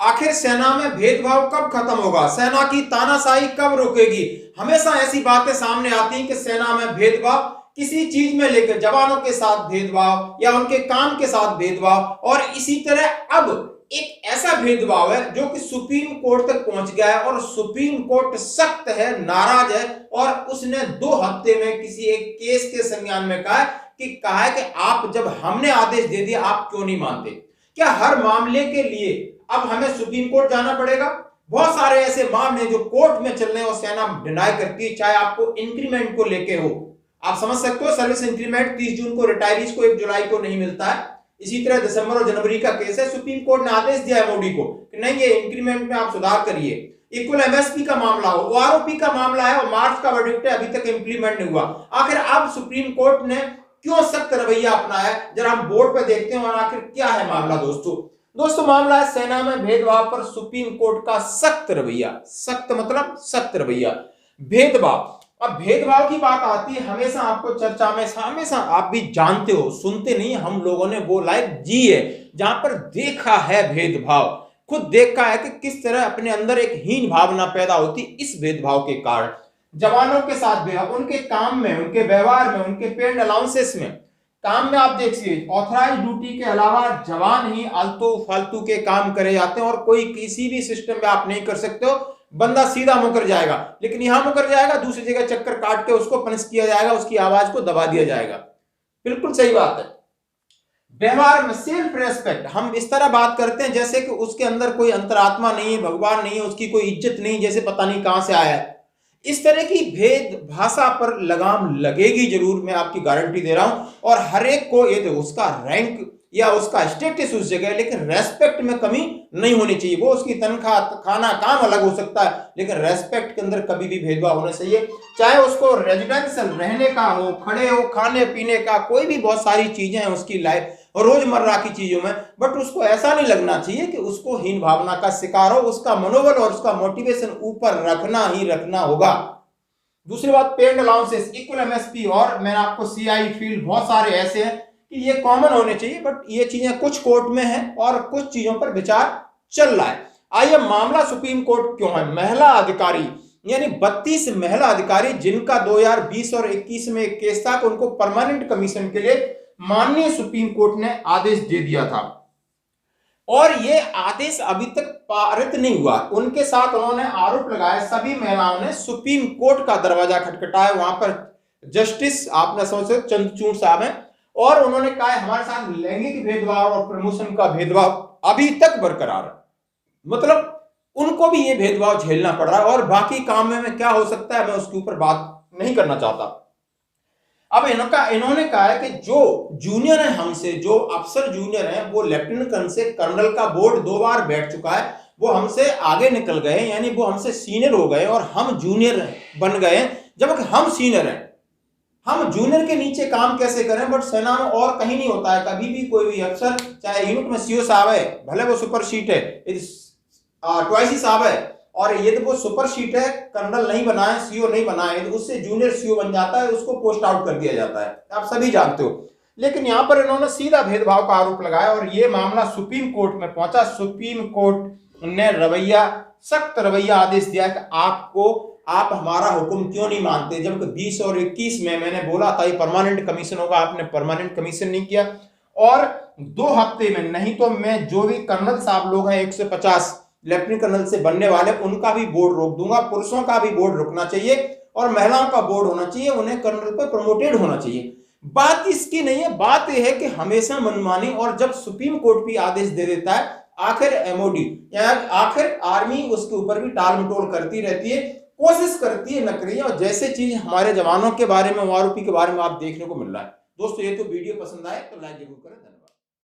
आखिर सेना में भेदभाव कब खत्म होगा, सेना की तानाशाही कब रुकेगी। हमेशा ऐसी बातें सामने आती हैं कि सेना में भेदभाव, किसी चीज में लेकर जवानों के साथ भेदभाव या उनके काम के साथ भेदभाव, और इसी तरह अब एक ऐसा भेदभाव है जो कि सुप्रीम कोर्ट तक पहुंच गया है और सुप्रीम कोर्ट सख्त है, नाराज है, और उसने 2 हफ्ते में किसी एक केस के संज्ञान में कहा है कि आप जब हमने आदेश दे दिया आप क्यों नहीं मानते। क्या हर मामले के लिए अब हमें सुप्रीम कोर्ट जाना पड़ेगा? बहुत सारे ऐसे मामले जो कोर्ट में चल रहे हैं और सेना डिनाई करती है, चाहे आपको इंक्रीमेंट को लेके हो। आप समझ सकते हो, सर्विस इंक्रीमेंट 30 जून को रिटायरीज को 1 जुलाई को नहीं मिलता है। इसी तरह दिसंबर और जनवरी का केस है, सुप्रीम कोर्ट ने आदेश दिया है मोदी को कि नहीं, ये इंक्रीमेंट में आप सुधार करिए। इक्वल एमएसपी का मामला हो, ओआरओपी का मामला है और मार्च का वर्डिक्ट है, अभी तक इंप्लीमेंट नहीं हुआ। आखिर अब सुप्रीम कोर्ट ने क्यों सख्त रवैया अपनाया है, जरा हम बोर्ड पे देखते हैं और आखिर क्या है मामला। दोस्तों मामला है सेना में भेदभाव पर सुप्रीम कोर्ट का सख्त रवैया। सख्त मतलब सख्त रवैया। भेदभाव, अब भेदभाव की बात आती है हमेशा आपको चर्चा में, हमेशा आप भी जानते हो, सुनते नहीं, हम लोगों ने वो लाइफ जी है जहां पर देखा है भेदभाव, खुद देखा है कि किस तरह अपने अंदर एक हीन भावना पैदा होती इस भेदभाव के कारण। जवानों के साथ भी, उनके काम में, उनके व्यवहार में, उनके पेड अलाउंसेस में, काम में आप देखिए ऑथराइज ड्यूटी के अलावा जवान ही आलतू फालतू के काम करे जाते हैं और कोई किसी भी सिस्टम में आप नहीं कर सकते हो। बंदा सीधा मुकर जाएगा, लेकिन यहां मुकर जाएगा, दूसरी जगह चक्कर काट के उसको पनिश किया जाएगा, उसकी आवाज को दबा दिया जाएगा। बिल्कुल सही बात है। व्यवहार में सेल्फ रेस्पेक्ट, हम इस तरह बात करते हैं जैसे कि उसके अंदर कोई अंतरात्मा नहीं है, भगवान नहीं है, उसकी कोई इज्जत नहीं, जैसे पता नहीं कहां से आया है। इस तरह की भेद भाषा पर लगाम लगेगी जरूर, मैं आपकी गारंटी दे रहा हूं। और हर एक को ये उसका रैंक या उसका स्टेटस उस जगह, लेकिन रेस्पेक्ट में कमी नहीं होनी चाहिए। वो उसकी तनख्वाह, खाना, काम अलग हो सकता है, लेकिन रेस्पेक्ट के अंदर कभी भी भेदभाव होना चाहिए। चाहे उसको रेजिडेंशियल रहने का हो, खड़े हो, खाने पीने का, कोई भी बहुत सारी चीजें हैं उसकी लाइफ रोजमर्रा की चीजों में, बट उसको ऐसा नहीं लगना चाहिए कि उसको हीन भावना का शिकार हो। उसका मनोबल और उसका मोटिवेशन ऊपर रखना ही रखना होगा। दूसरी बात, पेड अलाउंसेस, इक्वल एमएसपी, और मैं आपको सीआई फील्ड, बहुत सारे ऐसे हैं कि ये कॉमन होने चाहिए, बट ये चीजें कुछ कोर्ट में हैं और कुछ चीजों पर विचार चल रहा है। आइए, मामला सुप्रीम कोर्ट क्यों है। महिला अधिकारी यानी 32 महिला अधिकारी जिनका 2020 और 21 में एक केस था, उनको परमानेंट कमीशन के लिए माननीय सुप्रीम कोर्ट ने आदेश दे दिया था और ये आदेश अभी तक पारित नहीं हुआ। उनके साथ उन्होंने आरोप लगाया, सभी महिलाओं ने सुप्रीम कोर्ट का दरवाजा खटखटाया। वहां पर जस्टिस, आपने समझ चंद्रचूड़ साहब हैं, और उन्होंने कहा हमारे साथ लैंगिक भेदभाव और प्रमोशन का भेदभाव अभी तक बरकरार है। मतलब उनको भी ये भेदभाव झेलना पड़ रहा है, और बाकी काम में क्या हो सकता है मैं उसके ऊपर बात नहीं करना चाहता। अब इन्होंने कहा है कि जो जूनियर है हमसे, जो अफसर जूनियर है, वो लेफ्टिनेंट कर्नल से कर्नल का बोर्ड 2 बार बैठ चुका है, वो हमसे आगे निकल गए, यानी वो हमसे सीनियर हो गए और हम जूनियर बन गए, जबकि हम सीनियर हैं। हम जूनियर के नीचे काम कैसे करें, बट सेना में और कहीं नहीं होता है। कभी भी कोई भी अफसर, चाहे यूनिट में सीओ साहब है, भले वो सुपर शीट है, ट्वाइसी साहब है, और ये तो वो सुपर शीट है, कर्नल नहीं बनाए, सीओ नहीं बनाए, तो उससे जूनियर सीओ बन जाता है, उसको पोस्ट आउट कर दिया जाता है, आप सभी जानते हो। लेकिन यहां पर इन्होंने सीधा भेदभाव का आरोप लगाया और ये मामला सुप्रीम कोर्ट में पहुंचा। सुप्रीम कोर्ट ने सख्त रवैया आदेश दिया कि आप हमारा हुक्म क्यों नहीं मानते, जबकि 20 और 21 में मैंने बोला था ये परमानेंट कमीशन होगा, आपने परमानेंट कमीशन नहीं किया। और 2 हफ्ते में, नहीं तो मैं जो भी कर्नल साहब लोग हैं 150 लेफ्टिनेंट कर्नल से बनने वाले, उनका भी बोर्ड रोक दूंगा। पुरुषों का भी बोर्ड रुकना चाहिए और महिलाओं का बोर्ड होना चाहिए, उन्हें कर्नल पर प्रमोटेड होना चाहिए। बात इसकी नहीं है, बात यह है कि हमेशा मनमानी, और जब सुप्रीम कोर्ट भी आदेश दे देता है, आखिर एमओडी या आखिर आर्मी उसके ऊपर भी टाल मटोल करती रहती है, कोशिश करती है, नकली, और जैसे चीज हमारे जवानों के बारे में, आरोपी के बारे में आप देखने को मिल रहा है। दोस्तों ये तो वीडियो पसंद आए तो लाइक जरूर करें।